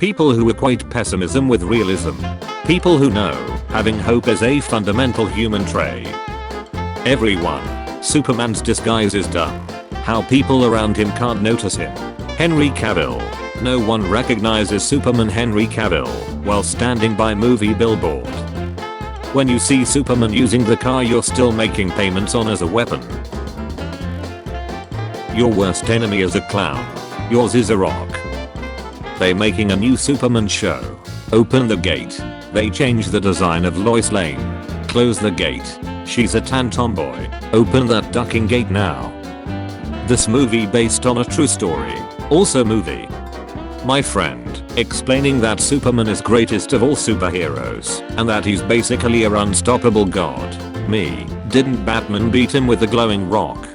People who equate pessimism with realism. People who know having hope is a fundamental human trait. Everyone. Superman's disguise is dumb. How people around him can't notice him. Henry Cavill. No one recognizes Superman Henry Cavill while standing by movie billboard. When you see Superman using the car you're still making payments on as a weapon. Your worst enemy is a clown. Yours is a rock. They making a new Superman show. Open the gate. They change the design of Lois Lane. Close the gate. She's a tan tomboy. Open that ducking gate now. This movie based on a true story. Also movie. My friend, explaining that Superman is greatest of all superheroes, and that he's basically a unstoppable god. Me, didn't Batman beat him with a glowing rock?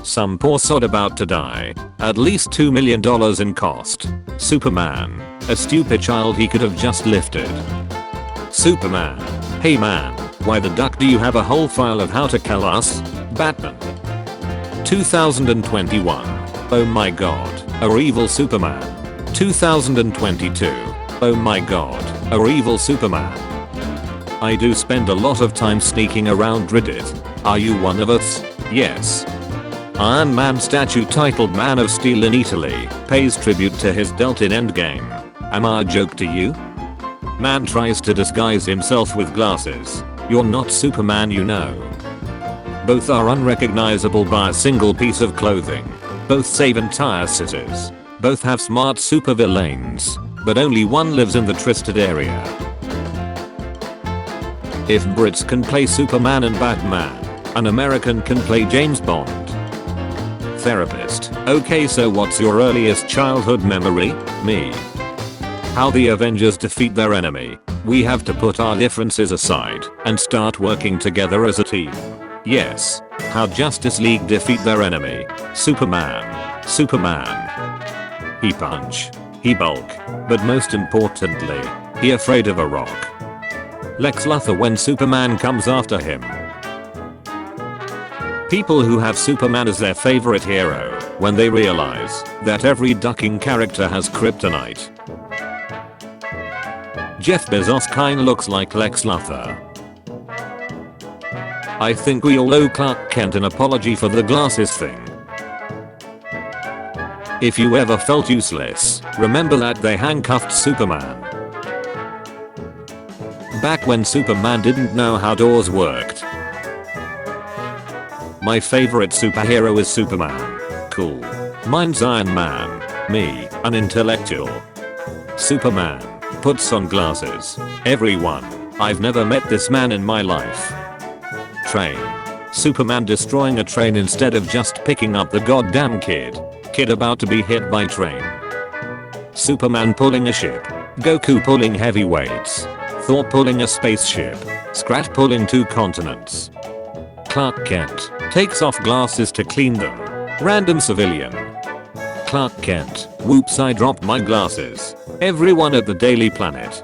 Some poor sod about to die. At least $2 million in cost. Superman, a stupid child he could have just lifted. Superman, hey man, why the duck do you have a whole file of how to kill us? Batman. 2021. Oh my god, a evil Superman. 2022. Oh my god, a evil Superman. I do spend a lot of time sneaking around Reddit. Are you one of us? Yes. Iron Man statue titled Man of Steel in Italy pays tribute to his death in Endgame. Am I a joke to you? Man tries to disguise himself with glasses. You're not Superman, you know. Both are unrecognizable by a single piece of clothing. Both save entire cities. Both have smart supervillains, but only one lives in the Tristed area. If Brits can play Superman and Batman, an American can play James Bond. Therapist. Okay, so what's your earliest childhood memory? Me. How the Avengers defeat their enemy. We have to put our differences aside and start working together as a team. Yes. How Justice League defeat their enemy. Superman. He punch. He bulk. But most importantly, he afraid of a rock. Lex Luthor when Superman comes after him. People who have Superman as their favorite hero when they realize that every ducking character has kryptonite. Jeff Bezos kinda looks like Lex Luthor. I think we all owe Clark Kent an apology for the glasses thing. If you ever felt useless, remember that they handcuffed Superman. Back when Superman didn't know how doors worked. My favorite superhero is Superman. Cool. Mine's Iron Man. Me, an intellectual. Superman puts on glasses. Everyone. I've never met this man in my life. Train. Superman destroying a train instead of just picking up the goddamn kid. Kid about to be hit by train. Superman pulling a ship. Goku pulling heavy weights. Thor pulling a spaceship. Scrat pulling 2 continents. Clark Kent takes off glasses to clean them. Random civilian. Clark Kent. Whoops, I dropped my glasses. Everyone at the Daily Planet.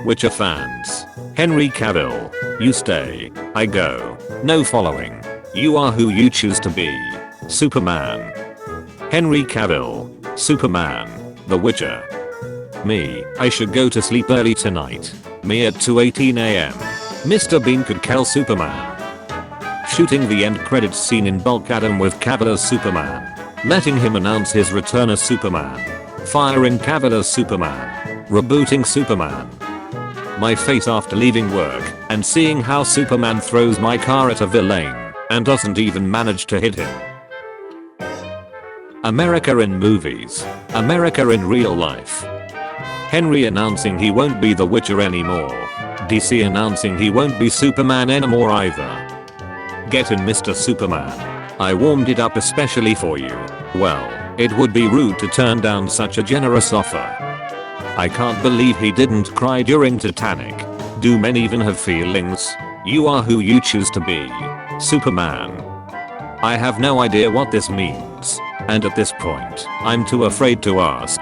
Witcher fans. Henry Cavill. You stay. I go. No following. You are who you choose to be. Superman. Henry Cavill. Superman. The Witcher. Me. I should go to sleep early tonight. Me at 2:18 AM. Mr. Bean could kill Superman. Shooting the end credits scene in bulk Adam with Cavill as Superman. Letting him announce his return as Superman. Firing Cavill as Superman. Rebooting Superman. My face after leaving work and seeing how Superman throws my car at a villain and doesn't even manage to hit him. America in movies. America in real life. Henry announcing he won't be the Witcher anymore. DC announcing he won't be Superman anymore either. Get in, Mr. Superman. I warmed it up especially for you. Well, it would be rude to turn down such a generous offer. I can't believe he didn't cry during Titanic. Do men even have feelings? You are who you choose to be. Superman. I have no idea what this means, and at this point, I'm too afraid to ask.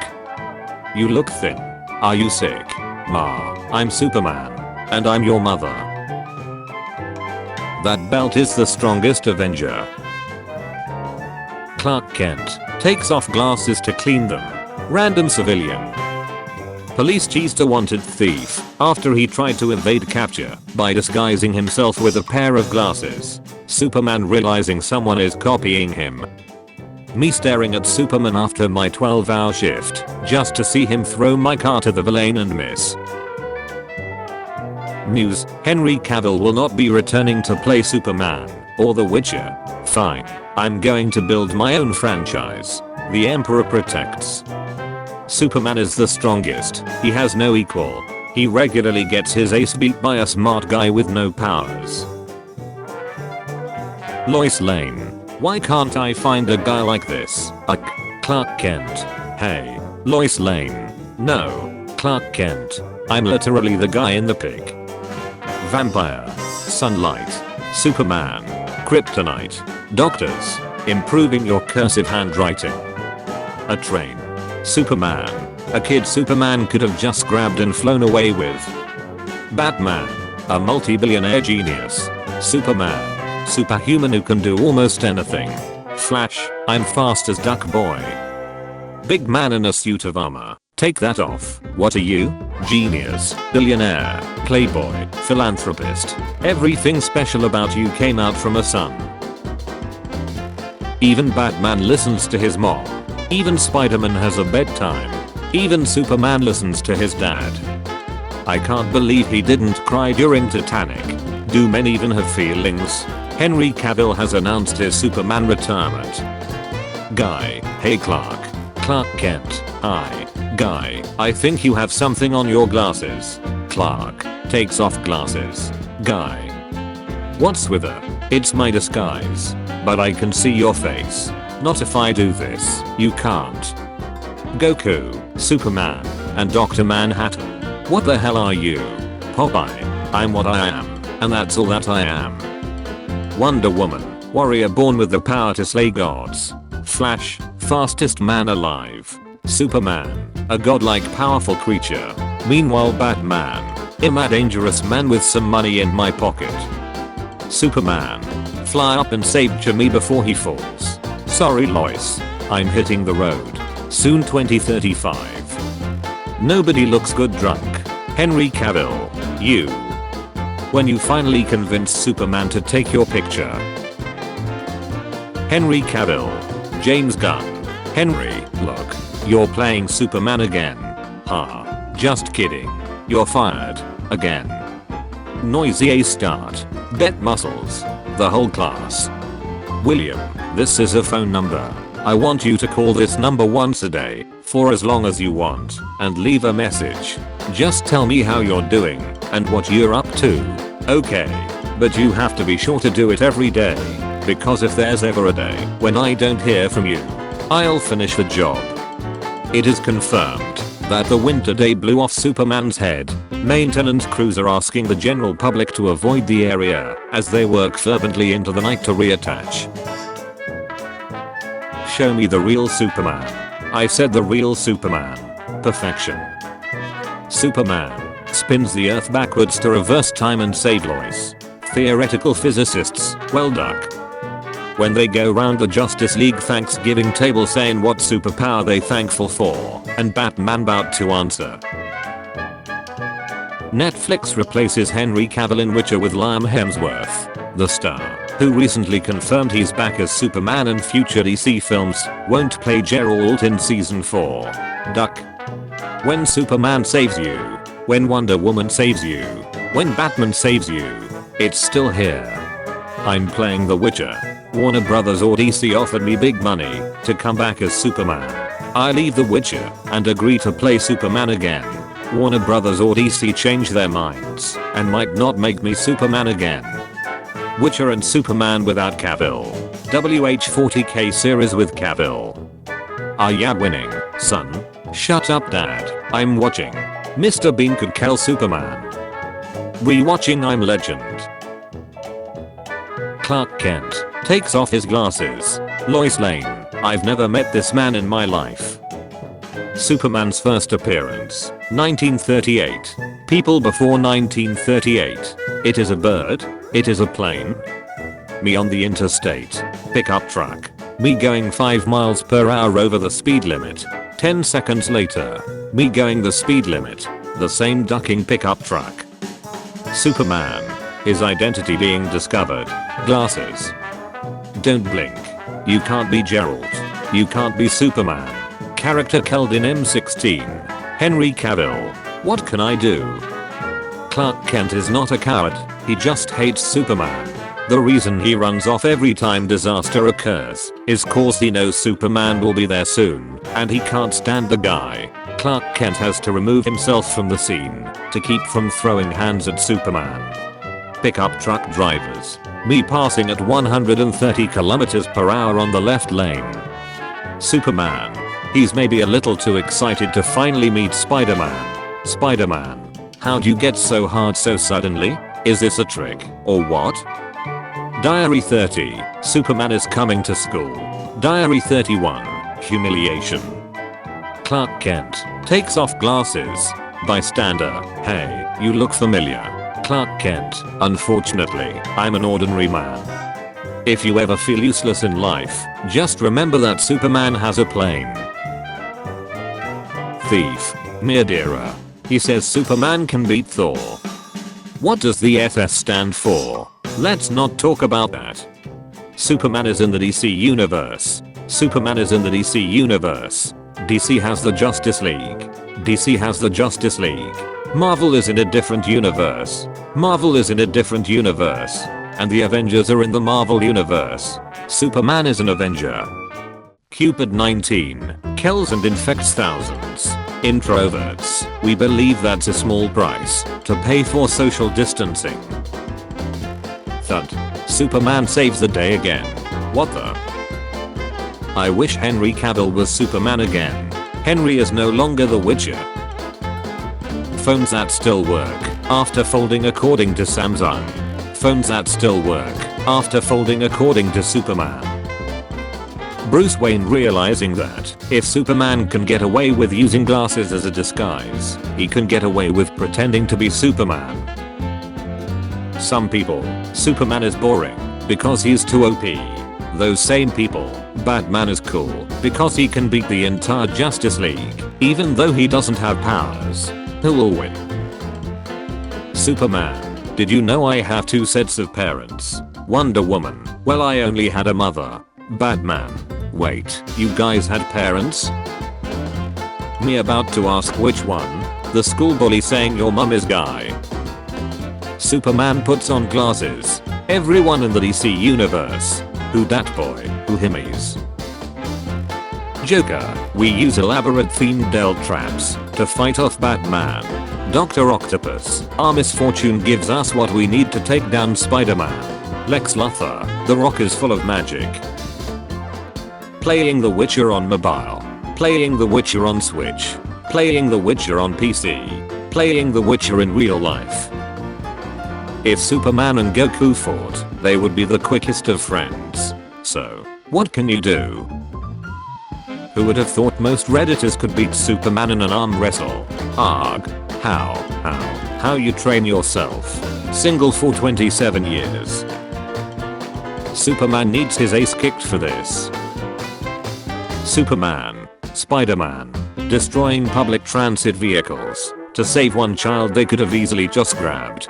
You look thin. Are you sick? Ma, I'm Superman, and I'm your mother. That belt is the strongest Avenger. Clark Kent takes off glasses to clean them. Random civilian. Police chased a wanted thief after he tried to evade capture by disguising himself with a pair of glasses. Superman realizing someone is copying him. Me staring at Superman after my 12-hour shift just to see him throw my car to the villain and miss. News: Henry Cavill will not be returning to play Superman or The Witcher. Fine. I'm going to build my own franchise. The Emperor protects. Superman is the strongest. He has no equal. He regularly gets his ace beat by a smart guy with no powers. Lois Lane. Why can't I find a guy like this? Clark Kent. Hey, Lois Lane. No, Clark Kent. I'm literally the guy in the pic. Vampire. Sunlight. Superman. Kryptonite. Doctors. Improving your cursive handwriting. A train. Superman. A kid Superman could have just grabbed and flown away with. Batman. A multi-billionaire genius. Superman. Superhuman who can do almost anything. Flash. I'm fast as Duck Boy. Big man in a suit of armor. Take that off. What are you? Genius. Billionaire. Playboy. Philanthropist. Everything special about you came out from a son. Even Batman listens to his mom. Even Spider-Man has a bedtime. Even Superman listens to his dad. I can't believe he didn't cry during Titanic. Do men even have feelings? Henry Cavill has announced his Superman retirement. Guy. Hey Clark. Clark Kent. Hi. Guy. I think you have something on your glasses. Clark. Takes off glasses. Guy. What's with her? It's my disguise. But I can see your face. Not if I do this. You can't. Goku. Superman. And Dr. Manhattan. What the hell are you? Popeye. I'm what I am. And that's all that I am. Wonder Woman. Warrior born with the power to slay gods. Flash. Fastest man alive. Superman. A godlike powerful creature. Meanwhile Batman. I'm a dangerous man with some money in my pocket. Superman. Fly up and save Jimmy before he falls. Sorry Lois. I'm hitting the road. Soon 2035. Nobody looks good drunk. Henry Cavill. You. When you finally convince Superman to take your picture. Henry Cavill. James Gunn. Henry, look. You're playing Superman again. Ha. Just kidding. You're fired. Again. Noisy A start. Bet muscles. The whole class. William, this is a phone number. I want you to call this number once a day, for as long as you want, and leave a message. Just tell me how you're doing, and what you're up to. Okay. But you have to be sure to do it every day, because if there's ever a day when I don't hear from you, I'll finish the job. It is confirmed that the winter day blew off Superman's head. Maintenance crews are asking the general public to avoid the area as they work fervently into the night to reattach. Show me the real Superman. I said the real Superman. Perfection. Superman spins the earth backwards to reverse time and save Lois. Theoretical physicists, well duck. When they go round the Justice League Thanksgiving table saying what superpower they thankful for, and Batman about to answer. Netflix replaces Henry Cavill in Witcher with Liam Hemsworth, the star, who recently confirmed he's back as Superman in future DC films, won't play Geralt in season 4. Duck. When Superman saves you. When Wonder Woman saves you. When Batman saves you. It's still here. I'm playing The Witcher. Warner Brothers or DC offered me big money to come back as Superman. I leave The Witcher and agree to play Superman again. Warner Brothers or DC change their minds and might not make me Superman again. Witcher and Superman without Cavill. WH40K series with Cavill. Are ya winning, son? Shut up dad, I'm watching. Mr. Bean could kill Superman. Rewatching I'm Legend. Clark Kent takes off his glasses. Lois Lane. I've never met this man in my life. Superman's first appearance. 1938. People before 1938. It is a bird. It is a plane. Me on the interstate. Pickup truck. Me going 5 miles per hour over the speed limit. 10 seconds later. Me going the speed limit. The same ducking pickup truck. Superman. His identity being discovered. Glasses. Don't blink. You can't be Geralt. You can't be Superman. Character killed in M16. Henry Cavill. What can I do? Clark Kent is not a coward, he just hates Superman. The reason he runs off every time disaster occurs is cause he knows Superman will be there soon, and he can't stand the guy. Clark Kent has to remove himself from the scene to keep from throwing hands at Superman. Pickup truck drivers. Me passing at 130 km/h on the left lane. Superman. He's maybe a little too excited to finally meet Spider-Man. Spider-Man. How'd you get so hard so suddenly? Is this a trick, or what? Diary 30. Superman is coming to school. Diary 31. Humiliation. Clark Kent takes off glasses. Bystander. Hey, you look familiar. Clark Kent. Unfortunately, I'm an ordinary man. If you ever feel useless in life, just remember that Superman has a plane. Thief. Mirdera. He says Superman can beat Thor. What does the FS stand for? Let's not talk about that. Superman is in the DC universe. Superman is in the DC universe. DC has the Justice League. DC has the Justice League. Marvel is in a different universe. Marvel is in a different universe. And the Avengers are in the Marvel universe. Superman is an Avenger. Cupid 19 kills and infects thousands. Introverts. We believe that's a small price to pay for social distancing. Thud. Superman saves the day again. What the? I wish Henry Cavill was Superman again. Henry is no longer the Witcher. Phones that still work after folding according to Samsung. Phones that still work after folding according to Superman. Bruce Wayne realizing that if Superman can get away with using glasses as a disguise, he can get away with pretending to be Superman. Some people, Superman is boring because he's too OP. Those same people, Batman is cool because he can beat the entire Justice League, even though he doesn't have powers. Who will win? Superman. Did you know I have two sets of parents? Wonder Woman. Well, I only had a mother. Batman. Wait, you guys had parents? Me about to ask which one? The school bully saying your mum is guy. Superman puts on glasses. Everyone in the DC universe. Who dat boy? Who himmies? Joker. We use elaborate themed Dell traps to fight off Batman. Dr. Octopus. Our misfortune gives us what we need to take down Spider-Man. Lex Luthor. The Rock is full of magic. Playing The Witcher on mobile. Playing The Witcher on Switch. Playing The Witcher on PC. Playing The Witcher in real life. If Superman and Goku fought, they would be the quickest of friends. So, what can you do? Who would have thought most Redditors could beat Superman in an arm wrestle? Arg. How you train yourself. Single for 27 years. Superman needs his ace kicked for this. Superman. Spider-Man. Destroying public transit vehicles to save one child they could have easily just grabbed.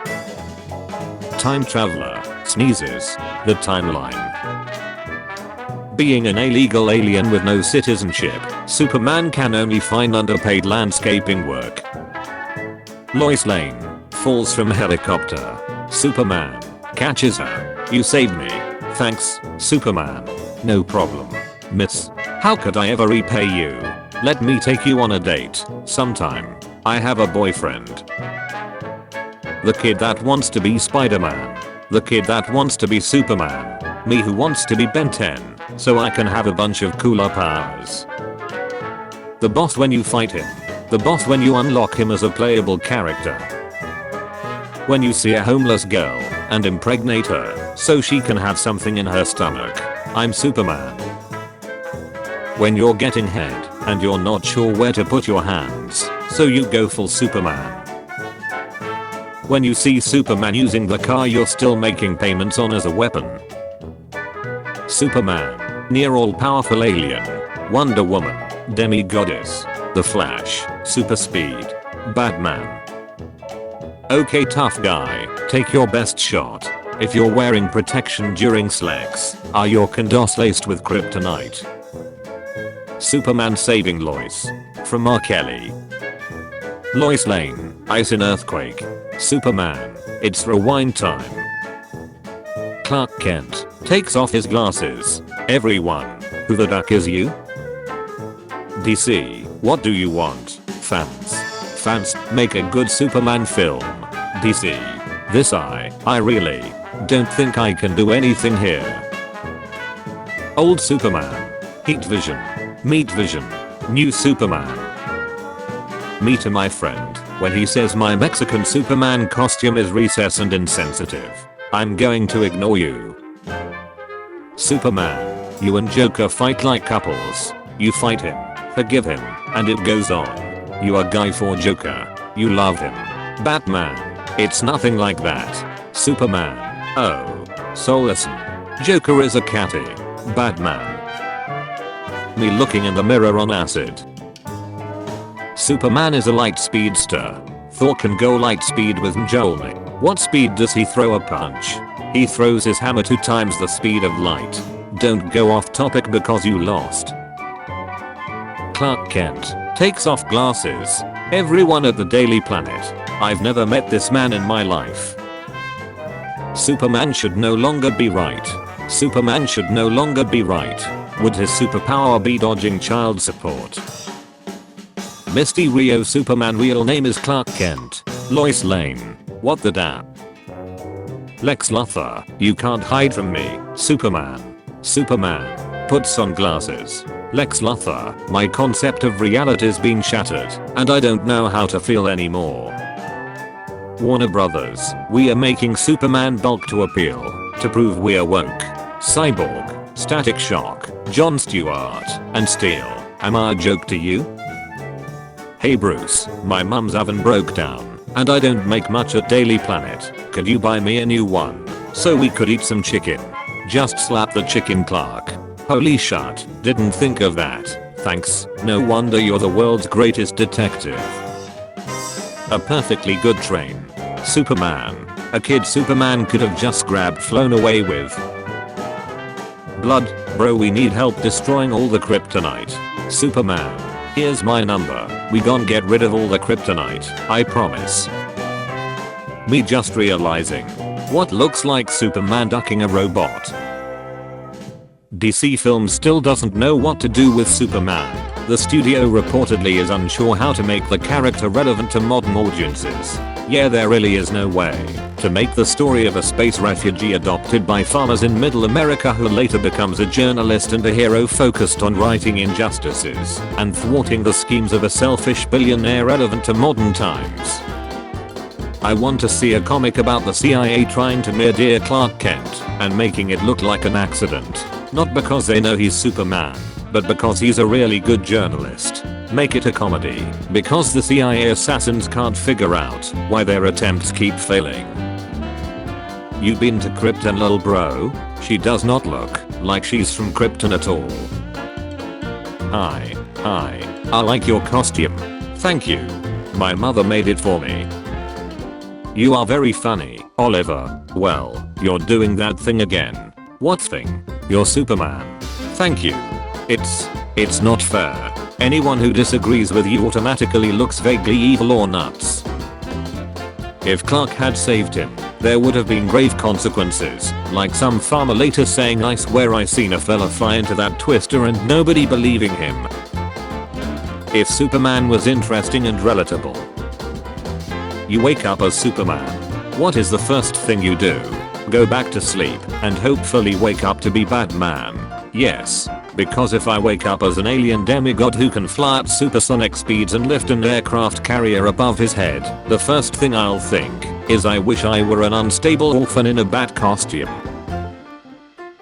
Time traveler. Sneezes. The timeline. Being an illegal alien with no citizenship, Superman can only find underpaid landscaping work. Lois Lane falls from helicopter. Superman catches her. You saved me. Thanks, Superman. No problem, miss. How could I ever repay you? Let me take you on a date sometime. I have a boyfriend. The kid that wants to be Spider-Man. The kid that wants to be Superman. Me who wants to be Ben 10, so I can have a bunch of cooler powers. The boss when you fight him. The boss when you unlock him as a playable character. When you see a homeless girl and impregnate her so she can have something in her stomach. I'm Superman. When you're getting head and you're not sure where to put your hands, so you go full Superman. When you see Superman using the car you're still making payments on as a weapon. Superman. Near all powerful alien. Wonder Woman. Demi-goddess. The Flash, super speed. Batman. Okay, tough guy, take your best shot. If you're wearing protection during sex, are your condoms laced with kryptonite? Superman saving Lois. From R. Kelly. Lois Lane, ice in earthquake. Superman, it's rewind time. Clark Kent takes off his glasses. Everyone, who the duck is you? DC, what do you want, fans? Fans, make a good Superman film. DC, this I really don't think I can do anything here. Old Superman. Heat Vision. Meet Vision. New Superman. Me to my friend, when he says my Mexican Superman costume is recess and insensitive, I'm going to ignore you. Superman. You and Joker fight like couples. You fight him, forgive him, and it goes on. You are guy for Joker. You love him. Batman. It's nothing like that. Superman. Oh. So listen. Joker is a catty. Batman. Me looking in the mirror on acid. Superman is a light speedster. Thor can go light speed with Mjolnir. What speed does he throw a punch? He throws his hammer 2 times the speed of light. Don't go off topic because you lost. Clark Kent takes off glasses. Everyone at the Daily Planet. I've never met this man in my life. Superman should no longer be right. Superman should no longer be right. Would his superpower be dodging child support? Misty Rio Superman real name is Clark Kent. Lois Lane. What the damn? Lex Luthor, you can't hide from me, Superman. Superman puts on glasses. Lex Luthor, my concept of reality's been shattered, and I don't know how to feel anymore. Warner Brothers, we are making Superman bulk to appeal, to prove we're woke. Cyborg, Static Shock, Jon Stewart, and Steel, am I a joke to you? Hey Bruce, my mum's oven broke down, and I don't make much at Daily Planet. Could you buy me a new one, so we could eat some chicken? Just slap the chicken, Clark. Holy shit, didn't think of that. Thanks, no wonder you're the world's greatest detective. A perfectly good train. Superman. A kid Superman could have just grabbed flown away with. Blood, bro, we need help destroying all the kryptonite. Superman. Here's my number. We gon' get rid of all the kryptonite, I promise. Me just realizing. What looks like Superman ducking a robot. DC Films still doesn't know what to do with Superman. The studio reportedly is unsure how to make the character relevant to modern audiences. Yeah, there really is no way to make the story of a space refugee adopted by farmers in middle America who later becomes a journalist and a hero focused on righting injustices and thwarting the schemes of a selfish billionaire relevant to modern times. I want to see a comic about the CIA trying to murder Clark Kent and making it look like an accident. Not because they know he's Superman, but because he's a really good journalist. Make it a comedy, because the CIA assassins can't figure out why their attempts keep failing. You been to Krypton, lol bro? She does not look like she's from Krypton at all. Hi, I like your costume. Thank you. My mother made it for me. You are very funny, Oliver. Well, you're doing that thing again. What thing? You're Superman. Thank you. It's not fair. Anyone who disagrees with you automatically looks vaguely evil or nuts. If Clark had saved him, there would have been grave consequences, like some farmer later saying I swear I seen a fella fly into that twister and nobody believing him. If Superman was interesting and relatable. You wake up as Superman. What is the first thing you do? Go back to sleep and hopefully wake up to be Batman. Yes. Because if I wake up as an alien demigod who can fly at supersonic speeds and lift an aircraft carrier above his head, the first thing I'll think is I wish I were an unstable orphan in a bat costume.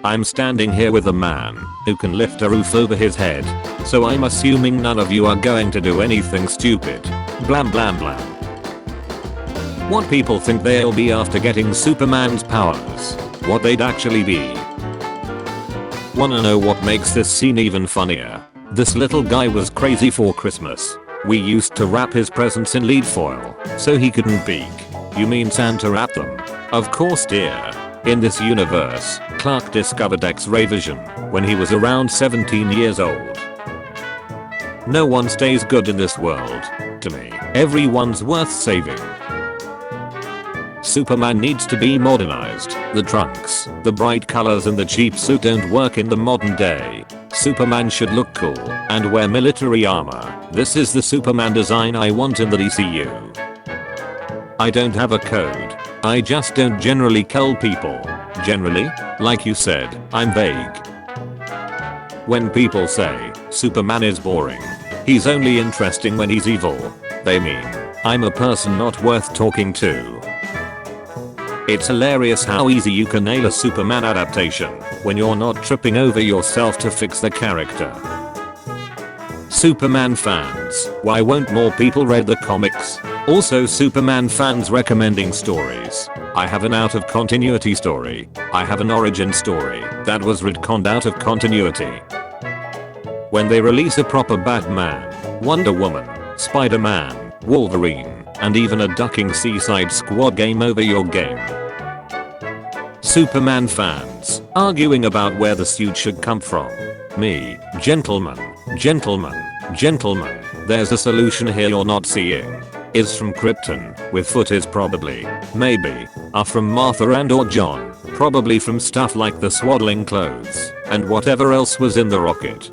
I'm standing here with a man who can lift a roof over his head, so I'm assuming none of you are going to do anything stupid. Blam blam blam. What people think they'll be after getting Superman's powers, what they'd actually be. Wanna know what makes this scene even funnier? This little guy was crazy for Christmas. We used to wrap his presents in lead foil so he couldn't peek. You mean Santa wrapped them? Of course dear. In this universe, Clark discovered X-ray vision when he was around 17 years old. No one stays good in this world. To me, everyone's worth saving. Superman needs to be modernized. The trunks, the bright colors and the cheap suit don't work in the modern day. Superman should look cool and wear military armor. This is the Superman design I want in the DCU. I don't have a code. I just don't generally kill people. Generally, like you said, I'm vague. When people say Superman is boring, he's only interesting when he's evil, they mean I'm a person not worth talking to. It's hilarious how easy you can nail a Superman adaptation when you're not tripping over yourself to fix the character. Superman fans, why won't more people read the comics? Also Superman fans recommending stories. I have an out of continuity story. I have an origin story that was retconned out of continuity. When they release a proper Batman, Wonder Woman, Spider-Man, Wolverine, and even a ducking Seaside Squad game over your game. Superman fans arguing about where the suit should come from. Me, gentlemen, there's a solution here you're not seeing. Is from Krypton, with foot is probably, maybe, are from Martha and or John, probably from stuff like the swaddling clothes, and whatever else was in the rocket.